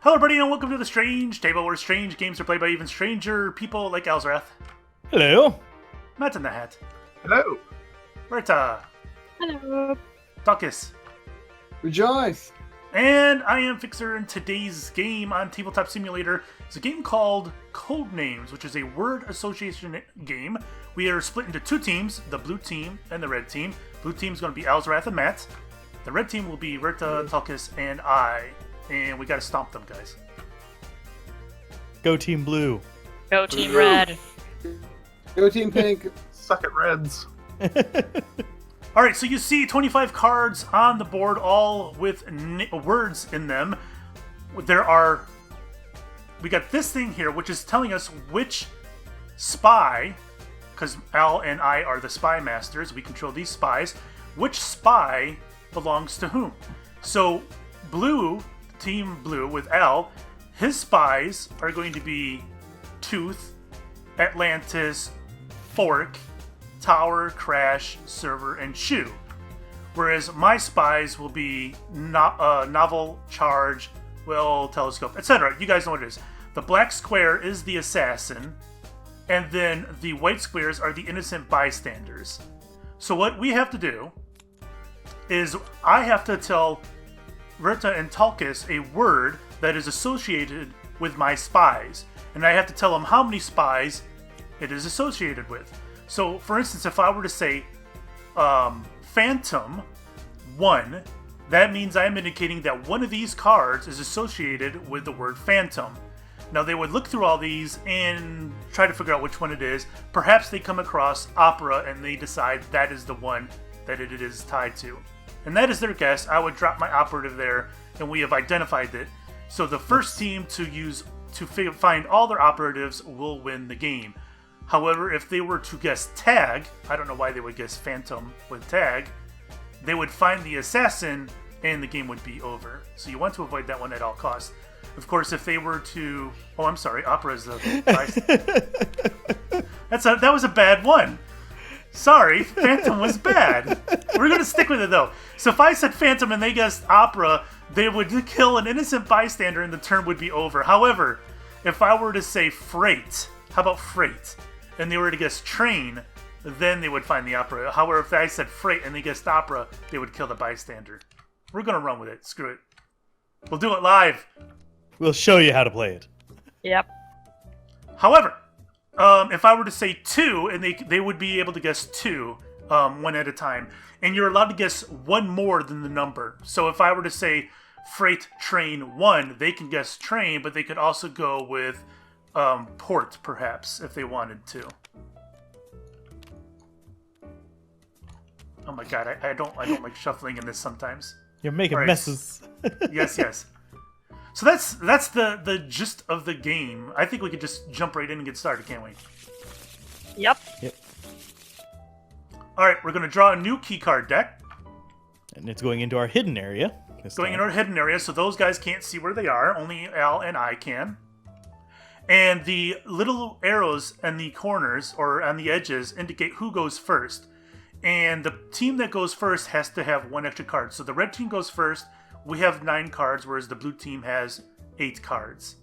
Hello everybody and welcome to the Strange Table, where strange games are played by even stranger people like Elzrath. Hello. Matt in the Hat. Hello. Berta. Hello. Takis. Rejoice. And I am Fixer, and today's game on Tabletop Simulator is a game called Codenames, which is a word association game. We are split into two teams, the blue team and the red team. Blue team is going to be Elzrath and Matt. The red team will be Berta, Takis, and I. And we gotta stomp them, guys. Go Team Blue. Go Team Red. Go Team Pink. Suck it, Reds. Alright, so you see 25 cards on the board, all with words in them. We got this thing here, which is telling us which spy, because Al and I are the Spymasters, we control these spies, which spy belongs to whom. So, Blue, Team Blue with Al, his spies are going to be Tooth, Atlantis, Fork, Tower, Crash, Server, and Shoe. Whereas my spies will be Novel, Charge, Will, Telescope, etc. You guys know what it is. The black square is the assassin, and then the white squares are the innocent bystanders. So what we have to do is I have to tell Verta and Talkis a word that is associated with my spies. And I have to tell them how many spies it is associated with. So, for instance, if I were to say Phantom 1, that means I'm indicating that one of these cards is associated with the word Phantom. Now, they would look through all these and try to figure out which one it is. Perhaps they come across Opera and they decide that is the one that it is tied to. And that is their guess. I would drop my operative there, and we have identified it. So the first team to find all their operatives will win the game. However, if they were to guess Tag, I don't know why they would guess Phantom with Tag, they would find the assassin, and the game would be over. So you want to avoid that one at all costs. Of course, if they were to... Oh, I'm sorry. Opera is the... That was a bad one. Sorry, Phantom was bad. We're going to stick with it, though. So if I said Phantom and they guessed Opera, they would kill an innocent bystander and the turn would be over. However, if I were to say Freight, how about Freight, and they were to guess Train, then they would find the Opera. However, if I said Freight and they guessed Opera, they would kill the bystander. We're going to run with it. Screw it. We'll do it live. We'll show you how to play it. Yep. However, if I were to say 2, and they would be able to guess 2, one at a time, and you're allowed to guess one more than the number. So if I were to say Freight Train 1, they can guess Train, but they could also go with Port, perhaps, if they wanted to. Oh my god, I don't like shuffling in this sometimes. You're making messes. Yes. So that's the gist of the game. I think we could just jump right in and get started, can't we? Yep. Alright, we're going to draw a new keycard deck. And it's going into our hidden area. Into our hidden area, so those guys can't see where they are. Only Al and I can. And the little arrows in the corners, or on the edges, indicate who goes first. And the team that goes first has to have one extra card. So the red team goes first. We have 9 cards, whereas the blue team has 8 cards.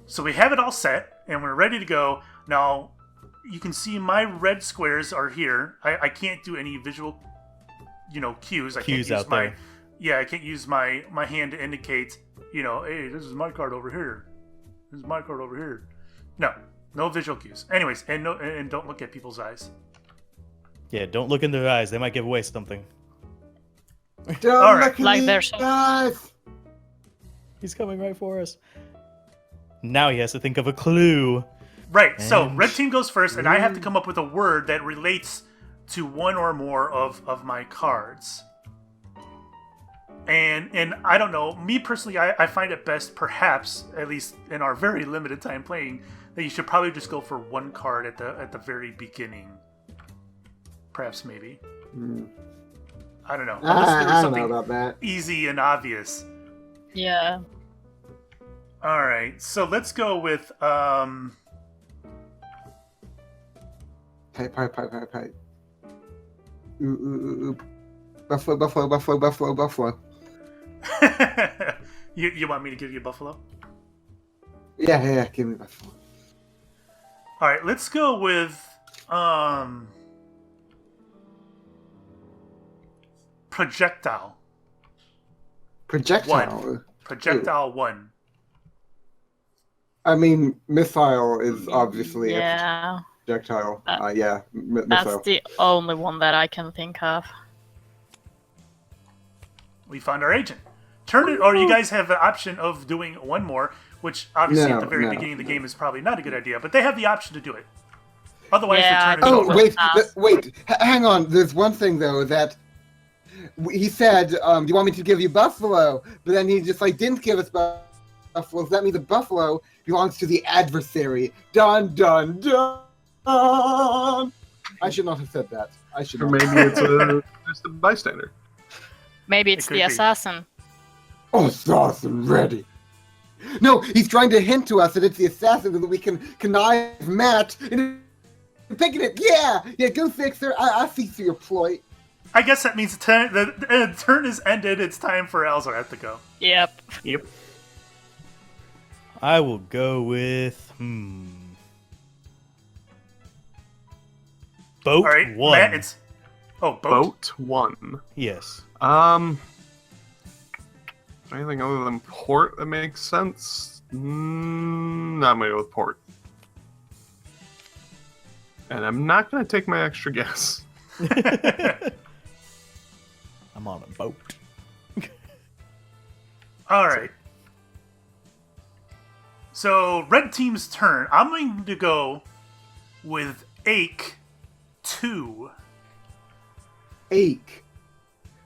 So we have it all set, and we're ready to go. Now, you can see my red squares are here. I can't do any visual, cues. I can't use out there. Yeah, I can't use my hand to indicate, hey, this is my card over here. This is my card over here. No visual cues. Anyways, and don't look at people's eyes. Yeah, don't look in their eyes. They might give away something. All right. Like there's some... He's coming right for us. Now he has to think of a clue. Right, so red team goes first, and I have to come up with a word that relates to one or more of my cards. And I don't know, me personally, I find it best, perhaps, at least in our very limited time playing, that you should probably just go for one card at the very beginning. Perhaps, maybe. I don't know. I don't know about that. Easy and obvious. Yeah. All right, so let's go with Pipe. Ooh. Buffalo. You want me to give you buffalo? Yeah, give me buffalo. All right, let's go with projectile. Projectile. Projectile 1. I mean, missile is obviously Yeah. a projectile. That's Missile. the only one that I can think of. We found our agent. Turn it, or you guys have the option of doing one more, which obviously at the very beginning of the game is probably not a good idea, but they have the option to do it. Otherwise, Yeah, the turn is over. Wait. Hang on. There's one thing though that he said. Do you want me to give you buffalo? But then he just didn't give us buffalo. So that means the buffalo belongs to the adversary. Dun dun dun. I should not have said that. I should. Or Not. maybe it's just a bystander. Maybe it's could the be. assassin. Oh, assassin ready. No, he's trying to hint to us that it's the assassin so that we can connive Matt into picking it. Yeah, go fix her. I see through your ploy. I guess that means the turn is ended. It's time for Alzorath to go. Yep. Yep. I will go with boat All right, 1. Matt, it's boat. Boat 1. Yes. Anything other than port that makes sense? I'm gonna go with port. And I'm not gonna take my extra guess. I'm on a boat. All right. So red team's turn. I'm going to go with Ache 2. Ache.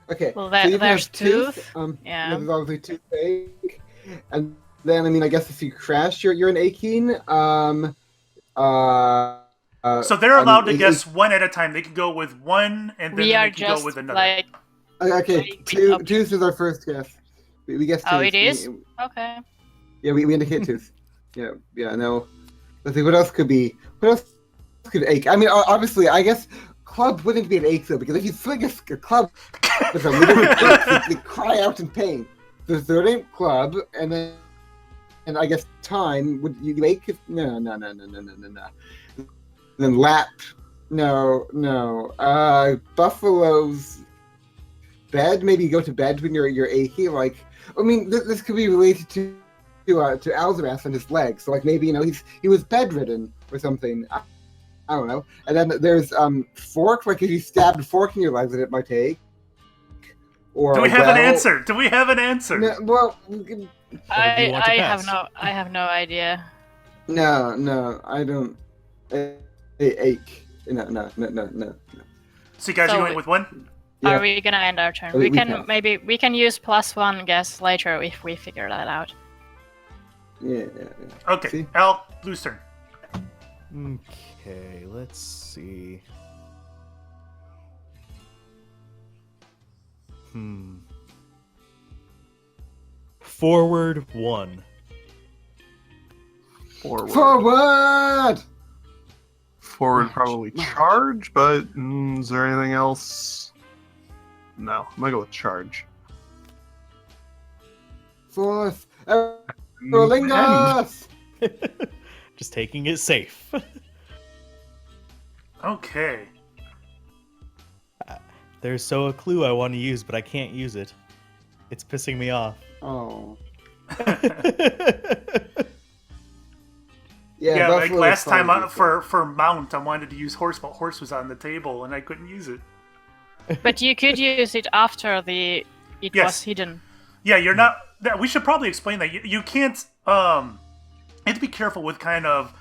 Okay. Well, so you there's have tooth. tooth. Yeah. There's obviously toothache, and then I guess if you crash, you're an aching. So they're allowed to guess one at a time. They can go with one, and then We they are can go just with another. like. Okay, tooth is our first guess. We guess tooth. Oh, it is? Okay. Yeah, we indicate tooth. Yeah, no. Let's see, what else could be? What else could ache? I mean, obviously, I guess club wouldn't be an ache, though, because if you swing a club with a little they cry out in pain. The third ain't club, and I guess time, would you ache if... No. Then lap. No. Buffalo's bed, maybe you go to bed when you're achy, I mean, this could be related to Alzaras and his legs. So maybe he was bedridden or something. I don't know. And then there's fork. If you stabbed a fork in your legs, it might take. Or Do we have an answer? No, well, I have no idea. no, I don't. Ache. No. So you guys are going with one? Yeah. Are we gonna end our turn? We We can can. maybe we can use +1 guess later if we figure that out. Yeah. Okay, See? Al, blue's turn. Okay, let's see. Forward 1. Forward. Forward. Probably charge, but is there anything else? No, I'm gonna go with charge. Fourth. Rolingas! Just taking it safe. Okay. There's a clue I want to use, but I can't use it. It's pissing me off. Oh. Yeah, like Buffalo last is time probably for mount, I wanted to use horse, but horse was on the table and I couldn't use it. But you could use it after it Yes. was hidden. Yeah, you're not. We should probably explain that you can't. You have to be careful with kind of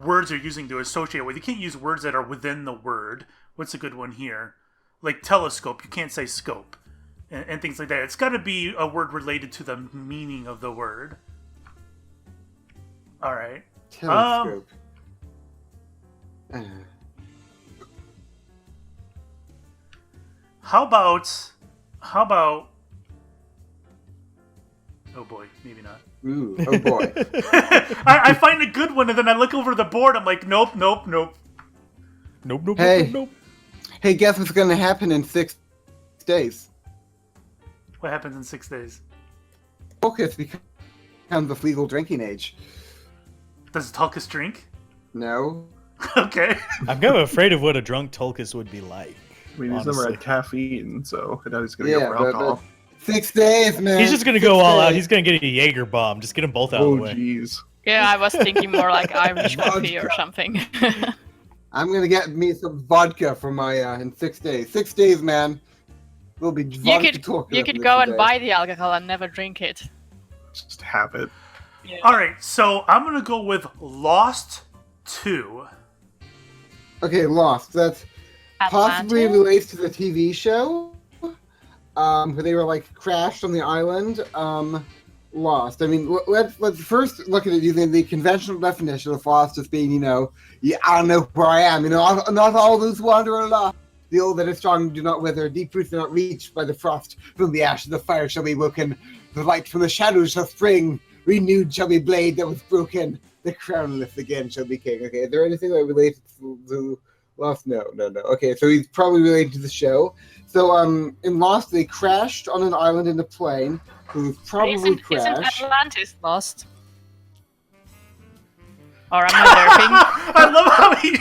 words you're using to associate with. You can't use words that are within the word. What's a good one here? Like telescope, you can't say scope, and things like that. It's got to be a word related to the meaning of the word. All right. Telescope. How about? Oh boy, maybe not. Ooh, oh boy. I find a good one, and then I look over the board. I'm like, nope. Nope. Hey. Hey, guess what's gonna happen in 6 days? What happens in 6 days? Tulkas becomes of legal drinking age. Does Tulkas drink? No. Okay. I'm kind of afraid of what a drunk Tulkas would be like. I mean, he's never honestly. had caffeine, so I doubt he's gonna Yeah, go for but- alcohol. 6 days, man. He's just gonna 6 go all out. days. He's gonna get a Jaeger bomb. Just get them both out Oh, of the way. jeez. Yeah, I was thinking more like Irish Vodka. coffee or something. I'm gonna get me some vodka for my in 6 days. 6 days, man. Will be you vodka could Tulkas you could in go 6 and days. buy the alcohol and never drink it. Just have it. Yeah. All right, so I'm gonna go with Lost 2. Okay, Lost. That's possibly Atlanta? relates to the TV show. Where they were like crashed on the island. Lost. I mean, let's first look at it using the conventional definition of lost as being, yeah, I don't know where I am. Not all those wander aloft. The old that are strong do not wither, deep roots are not reached by the frost. From the ash of the fire shall be woken. The light from the shadows shall spring. Renewed shall be blade that was broken. The crownless again shall be king. Okay, is there anything that relates to Lost? No. Okay, so he's probably related to the show. So, in Lost, they crashed on an island in a plane. Who's probably Isn't crashed. Atlantis lost? Or am I I love how he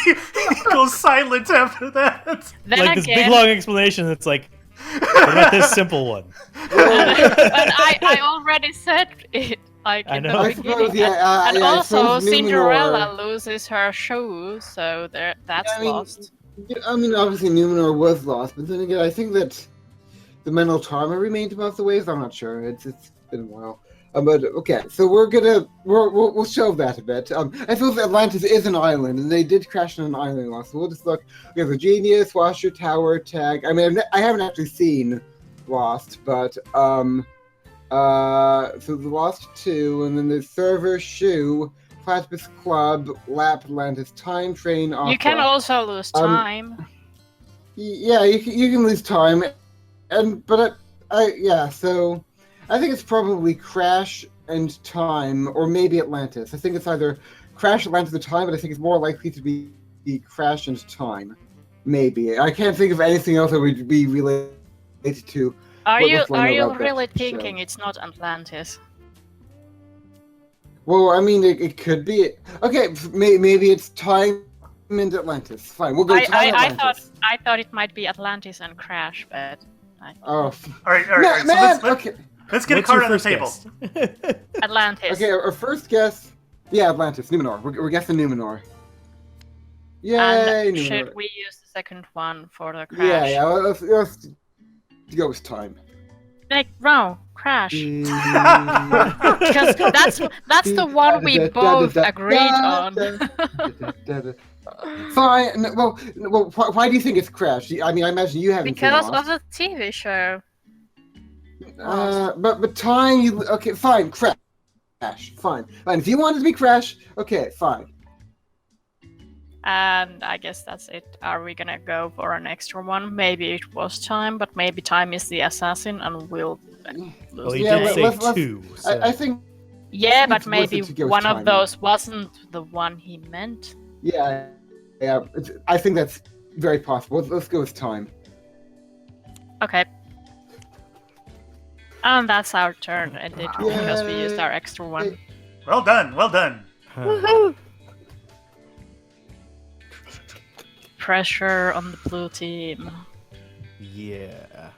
goes silent after that. derping? Then Like this big again, long explanation that's like, what about this simple one? but I already said it, like I in know. the I beginning. suppose, yeah, and yeah, I also, suppose Cinderella Numenor- loses her shoe, so that's I mean, lost. I mean, obviously Numenor was lost, but then again, I think that the mental trauma remained above the waves. I'm not sure. It's been a while. But okay, so we'll shelve that a bit. I suppose Atlantis is an island, and they did crash on an island lost. So we'll just look. We have the Genius, Washer Tower, Tag. I mean, I haven't actually seen Lost, but so the Lost 2, and then there's Server, Shoe, Platypus Club, Lap Atlantis, Time Train, Opera. You can also lose time. Yeah, you can lose time, but so I think it's probably Crash and Time, or maybe Atlantis. I think it's either Crash, Atlantis, or Time, but I think it's more likely to be Crash and Time. Maybe I can't think of anything else that would be related to. Are what you was one about that really show? thinking it's not Atlantis? Well, I mean, it could be. Okay, maybe it's Time and Atlantis. Fine, we'll go Time Atlantis. I thought it might be Atlantis and Crash, but Oh, All right. man, So okay. let's get a What's card your on the first table. guess? Atlantis. Okay, our first guess. Yeah, Atlantis, Numenor. We're guessing Numenor. Yay, And Numenor. should we use the second one for the Crash? Yeah, let's go with Time. Like, no, Crash. Mm. Because that's the one we both agreed on. Fine. Well, why do you think it's Crash? I mean, I imagine you haven't Because seen of Lost. the TV show. But Time, okay, fine, Crash. Fine. If you want it to be Crash, okay, fine. And I guess that's it. Are we gonna go for an extra one? Maybe it was Time, but maybe Time is the assassin and we'll lose Well, the you Yeah, did game. say let's- two. So. I think, Yeah, but it's worth maybe it to go with one Time. of those wasn't the one he meant. yeah. I think that's very possible. Let's go with Time. Okay. And that's our turn, and it because we used our extra one. Well done. Well done. Huh. Pressure on the blue team. Yeah.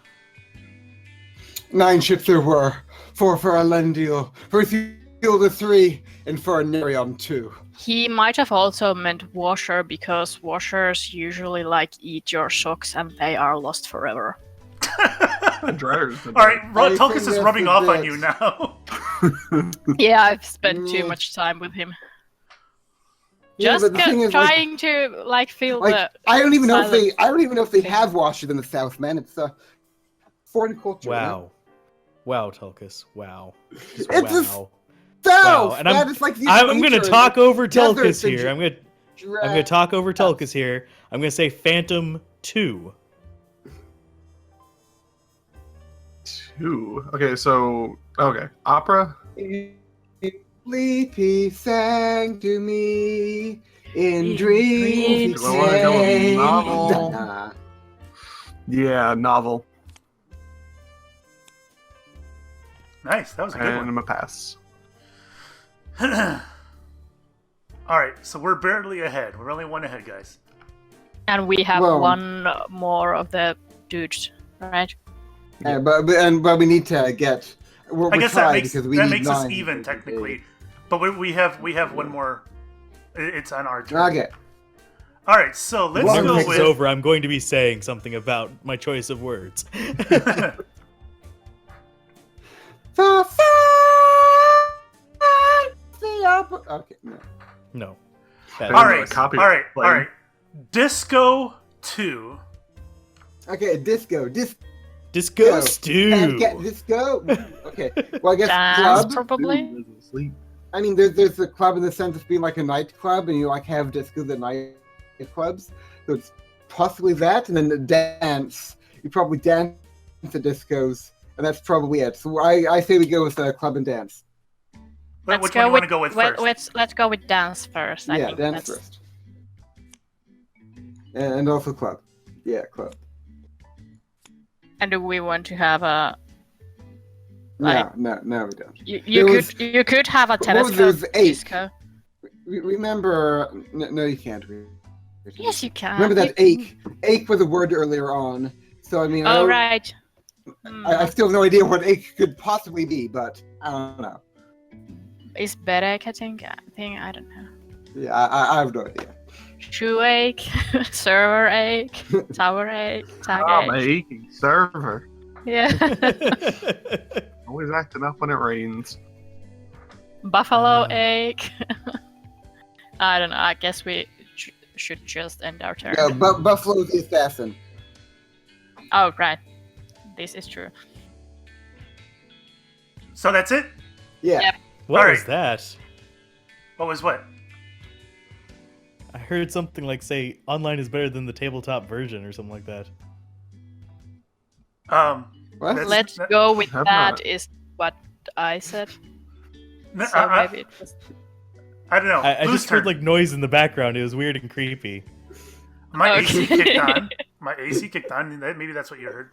9 ships there were. 4 for Elendil, for Field of 3, and for Nerion 2. He might have also meant washer because washers usually eat your socks and they are lost forever. Dryers. All right, I Tulkas think is rubbing that's off a on bit. you now. Yeah, I've spent too Mm. much time with him. Yeah, Just but the thing is, trying to feel like, the. I don't even know if they thing. have washers in the South, man. It's foreign culture. Wow. Wow, Tulkas. Wow. Just It's a wow. South, Wow, and man. I'm- It's like the I'm gonna equator, talk over desert, Tulkas the here. I'm gonna giraffe. talk over Tulkas here. I'm gonna say Phantom 2. 2. Okay, so opera. Sleepy sang to me in In dreams. dreams. Do I wanna go with sang. novel? Nah. Yeah, novel. Nice. That was a good And one. I'm a pass. All right, so we're barely ahead. We're only one ahead, guys. And we have Well- one more of the dudes, right? But we need to get. We're I guess that tied makes because we that need makes us 9. even technically, but we have one more. It's on our turn. Okay. All right, so let's Well, go Whenever this with. is over, I'm going to be saying something about my choice of words. Okay. No. No. all right, Copyright all right, all claim. right. Disco 2. Okay. Disco. Disco And stew. get disco. Okay. Well, I guess Dance, club. probably. Sleep. I mean, there's a club in the sense of being like a nightclub, and you like have discos at nightclubs. So it's possibly that, and then the dance. You probably dance at discos, and that's probably it. So I say we go with club and dance. Which one do you want to go with first? Let's go with dance first. I Yeah, think dance that's... first. And also club. Yeah, club. And do we want to have a? No, we don't. You could have a telescope there's 8. disco. Remember? No, you can't. Yes, you can. Remember that ache? Ache was a word earlier on. So I mean, Oh right. I still have no idea what ache could possibly be, but I don't know. Is Bedek a thing? I don't know. Yeah, I have no idea. Shoe ache, server ache, tower ache, tag Oh, my ache. aching server. Yeah. Always acting up when it rains. Buffalo ache. I don't know. I guess we should just end our turn. No, Buffalo the assassin. Oh right. This is true. So that's it. Yeah. Yep. What All was right. that? What was what? I heard something like say online is better than the tabletop version or something like that. What? That's- Let's that- go with Have that. not. Is what I said. No, So maybe it was. I don't know. I Lose just heard turn. like noise in the background. It was weird and creepy. My Okay. AC kicked on. My AC kicked on. Maybe that's what you heard.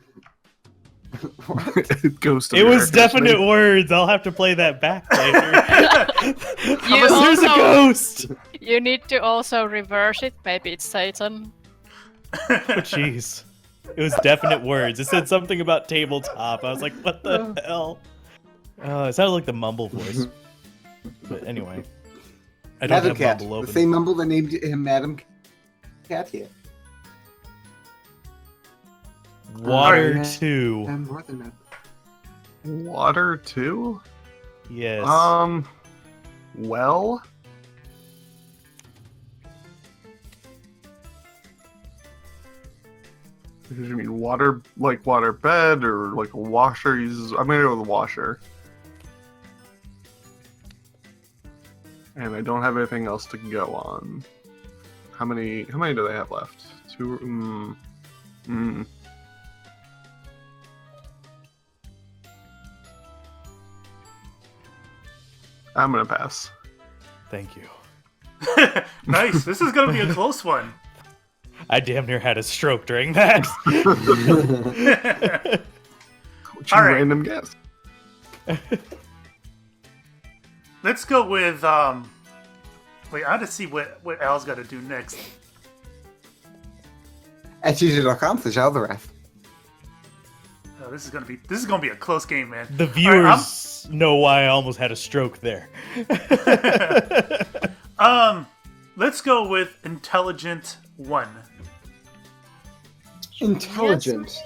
Ghost. It was America, definite isn't words. I'll have to play that back later. You There's a also- ghost. You need to also reverse it. Maybe it's Satan. Oh, jeez. It was definite words. It said something about tabletop. I was like, what the hell? It sounded like the mumble voice. But anyway. I don't Madam have Cat. mumble The open. same mumble that named him Madam Cat here. Water Alright. 2. I'm more than that. it? Water too? Yes. Well. Does you mean water, like water bed, or like a washer? I'm gonna go with a washer. And I don't have anything else to go on. How many do they have left? 2. I'm gonna pass. Thank you. Nice. This is gonna be a close one. I damn near had a stroke during that. What's your All right. random guess? Let's go with wait, I have to see what Al's got to do next. At GG.com/Alvarez. Oh, this is gonna be a close game, man. The All right, viewers know why I almost had a stroke there. Let's go with intelligent 1. Intelligent.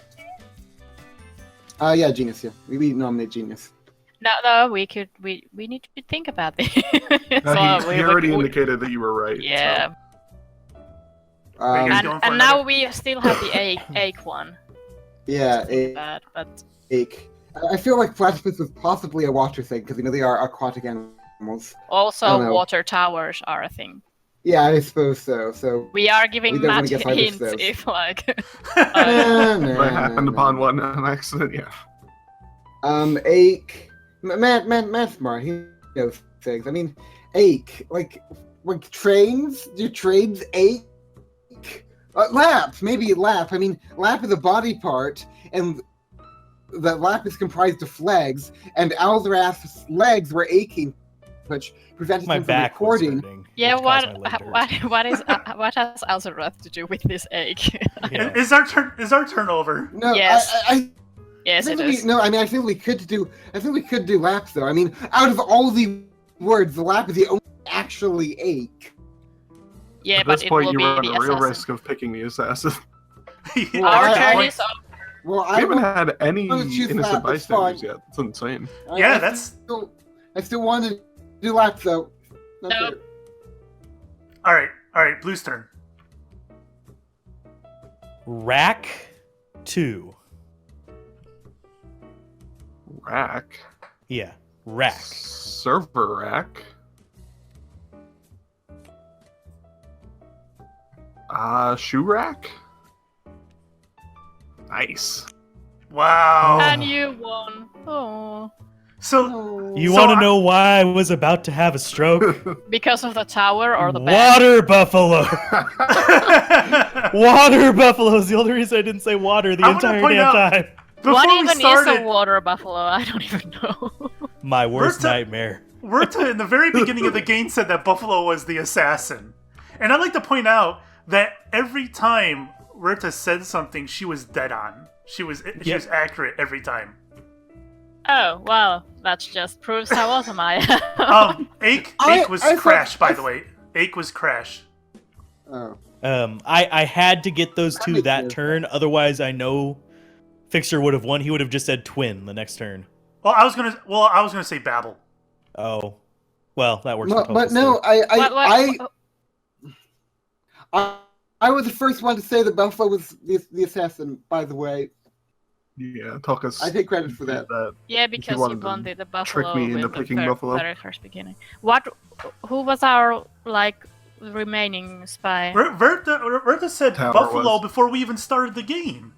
Yeah, genius. Yeah, we nominate genius. No, we need to think about this. He already we- indicated that you were right. Yeah, Are you guys and, going for and another? now we still have the ache one. Yeah, Bad, but ache. I feel like platypus was possibly a water thing because they are aquatic animals. I also don't know. water towers are a thing. Yeah, I suppose so. So We are giving We don't wanna Matt guess either of hints those. if like. If I happened upon one on accident, yeah. Ache. Matt's smart. He knows things. I mean, ache. Like trains. Do trains ache? Lap. Maybe lap. I mean, lap is a body part, and the lap is comprised of flags, and Alzarath's legs were aching, which prevented My him from back was recording. hurting. Yeah, which what caused my leg to hurt. what has Alzarath to do with this egg? Yeah. Is our turn over? No, Yes. I Yes, think it we, is. no, I mean, I think we could do laps though. I mean, out of all the words, the lap is the only actually ache. Yeah, At but this it point, will you be run the a real assassin. risk of picking the assassin. Well, Our I- turn I- is over. Well, We I haven't will- had any I'm gonna choose innocent that, that's bystanders fine. yet. That's insane. Yeah, I that's- still want to do laps though. Okay. Nope. All right, Blue's turn. Rack 2. Rack. Yeah, rack. Server rack. Shoe rack. Nice. Wow. And you won. Oh, So No. You So want to I- know why I was about to have a stroke? because of the tower or the bag? Water buffalo. Water buffalo is the only reason I didn't say water the I wanna entire point damn out- time. before What we even is started, a water buffalo? I don't even know. My worst Berta- nightmare. Rurta in the very beginning of the game said that Buffalo was the assassin. And I'd like to point out that every time Rurta said something, she was dead on. She was accurate every time. Oh, well, that just proves how awesome I am. Ache was I Crash, thought- by the way. Ache was Crash. Oh. I had to get those two makes that sense. turn, otherwise I know Fixer would have won. He would have just said twin the next turn. Well, I was gonna say Babel. Oh, well, that works. No, for but Tulpas, no, too. I was the first one to say that Buffalo was the assassin. By the way, Yeah, Tulkas. I take credit for that. Yeah, because you wanted to won the trick buffalo me into with picking the buffalo. very first beginning. Who was our remaining spy? Rurta said Tower Buffalo was. before we even started the game.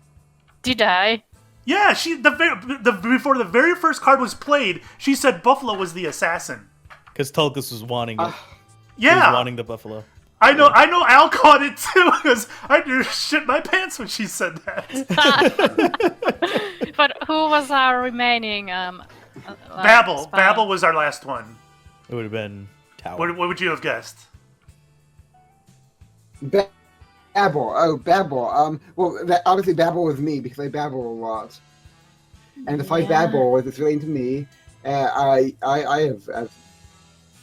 Did I? Yeah, before the very first card was played, she said Buffalo was the assassin. Because Tulkas was wanting it. He Yeah, was wanting the buffalo. I know. Al caught it too because I just shit my pants when she said that. But who was our remaining? Babel. spy? Babel was our last one. It would have been Tower. What would you have guessed? Babel. Oh, Babel. Well, obviously Babel was me because I babble a lot. And if I Yeah. babble, if it's relating to me, I have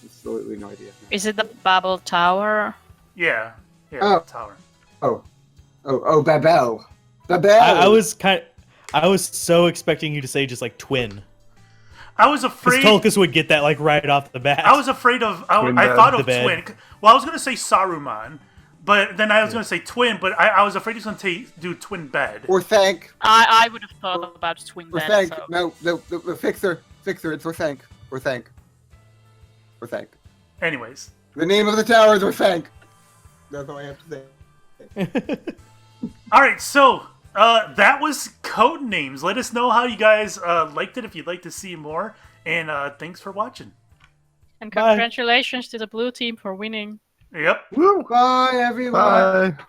absolutely no idea. Is it the Babel Tower? Yeah, Oh. Tower. Oh, Babel. Babel. I was so expecting you to say just like twin. I was Because afraid. Tulkas would get that like right off the bat. I was afraid of. Twin I bed. thought of The bed. twin. Well, I was gonna say Saruman, but then I was gonna say twin. But I was afraid he was gonna do twin bed. Or thank. I would have thought about twin Or bed. thank. So. No, the fixer. It's or thank. Or thank. Or thank. Anyways, The name of the tower is or thank. That's all I have to say. all right. So that was Codenames. Let us know how you guys liked it. If you'd like to see more, and thanks for watching. And Bye. congratulations to the blue team for winning. Yep. Woo! Bye, everyone. Bye.